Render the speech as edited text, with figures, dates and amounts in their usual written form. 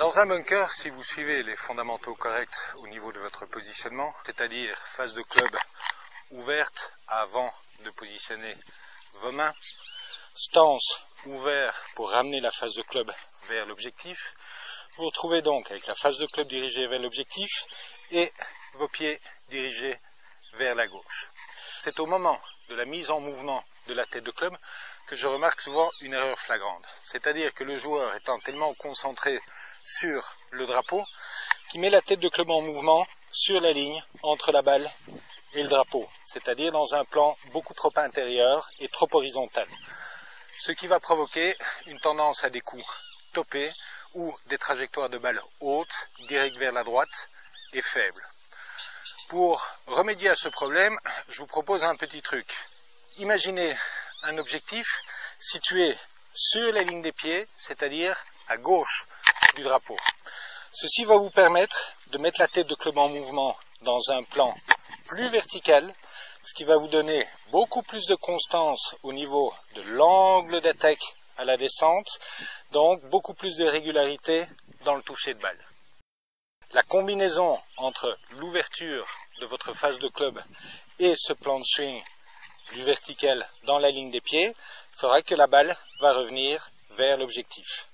Dans un bunker, si vous suivez les fondamentaux corrects au niveau de votre positionnement, c'est-à-dire face de club ouverte avant de positionner vos mains, stance ouvert pour ramener la face de club vers l'objectif, vous vous retrouvez donc avec la face de club dirigée vers l'objectif et vos pieds dirigés vers la gauche. C'est au moment de la mise en mouvement de la tête de club que je remarque souvent une erreur flagrante. C'est-à-dire que le joueur étant tellement concentré sur le drapeau, qui met la tête de club en mouvement sur la ligne entre la balle et le drapeau, c'est-à-dire dans un plan beaucoup trop intérieur et trop horizontal. Ce qui va provoquer une tendance à des coups topés ou des trajectoires de balles hautes, directes vers la droite et faibles. Pour remédier à ce problème, je vous propose un petit truc. Imaginez un objectif situé sur la ligne des pieds, c'est-à-dire à gauche du drapeau. Ceci va vous permettre de mettre la tête de club en mouvement dans un plan plus vertical, ce qui va vous donner beaucoup plus de constance au niveau de l'angle d'attaque à la descente, donc beaucoup plus de régularité dans le toucher de balle. La combinaison entre l'ouverture de votre face de club et ce plan de swing plus vertical dans la ligne des pieds fera que la balle va revenir vers l'objectif.